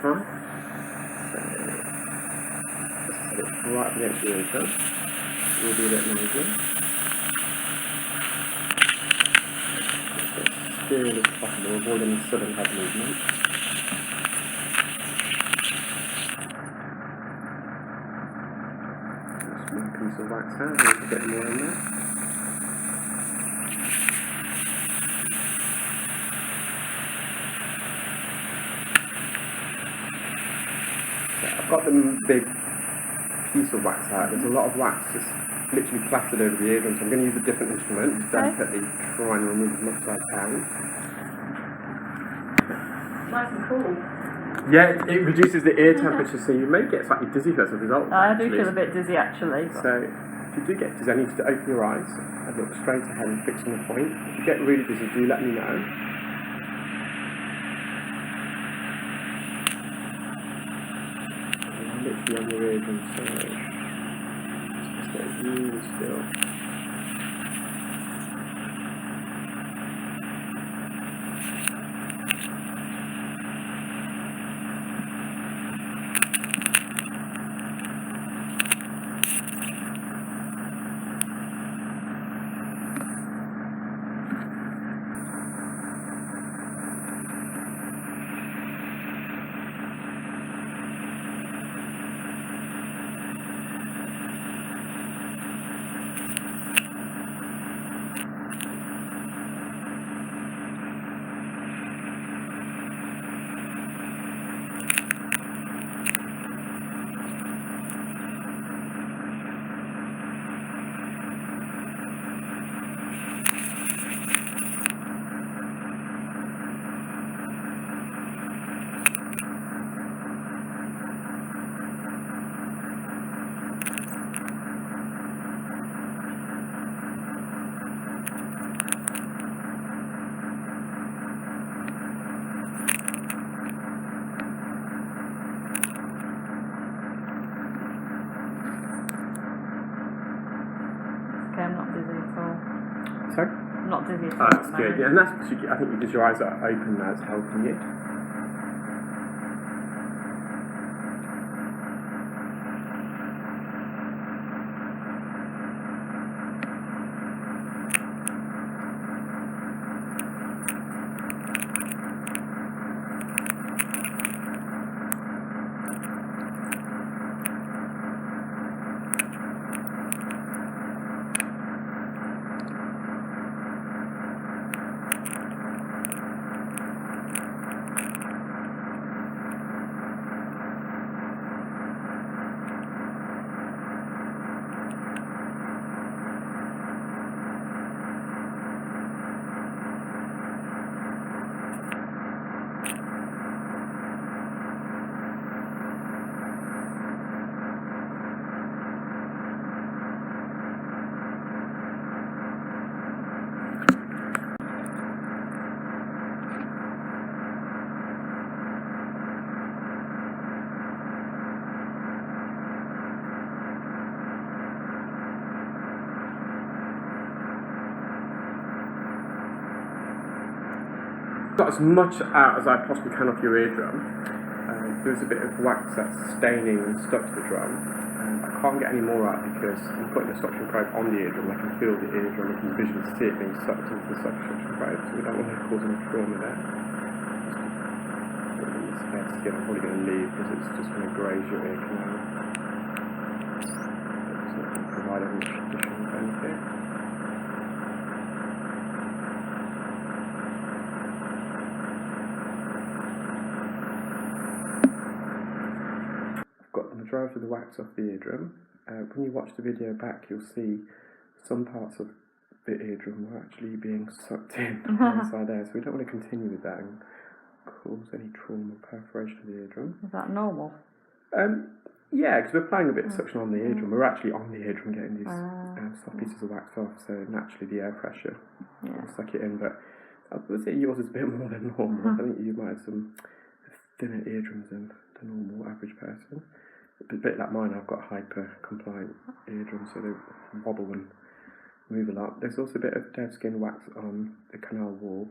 time. So just set it right up against the eardrum. We'll do a bit noisy. As still as possible, avoid any sudden head movement. Just one piece of wax out, a little bit more in there. I've got the big piece of wax out. There's a lot of wax just literally plastered over the eardrum, so I'm going to use a different instrument to delicately try and remove as much as I can. Nice and cool. Yeah, it reduces the ear temperature, so you may get slightly dizzy as a result. I do feel a bit dizzy actually. So if you do get dizzy, I need you to open your eyes and look straight ahead and fix on the point. If you get really dizzy, do let me know. Literally on your eardrum, so just stay really still. I'm not dizzy at all. Sorry? I'm not dizzy at all. Oh, that's good. Yeah, and that's because I think because your eyes are open, that's helping you. Got as much out as I possibly can off your eardrum. There's a bit of wax that's staining and stuck to the drum. I can't get any more out because I'm putting the suction probe on the eardrum. I can feel the eardrum, I can visually see it being sucked into the suction probe, so we don't want to cause any trauma there. This bad skin I'm probably going to leave because it's just going to graze your ear canal. It's not going to provide any additional benefit. Majority of the wax off the eardrum. When you watch the video back, you'll see some parts of the eardrum are actually being sucked in inside there, so we don't want to continue with that and cause any trauma or perforation of the eardrum. Is that normal? Yeah, because we're applying a bit of suction on the eardrum. We're actually on the eardrum getting these soft pieces of wax off, so naturally the air pressure will suck it in. But I would say yours is a bit more than normal. I think you might have some thinner eardrums than the normal average person. A bit like mine, I've got hyper-compliant eardrums, so they wobble and move a lot. There's also a bit of dead skin wax on the canal wall.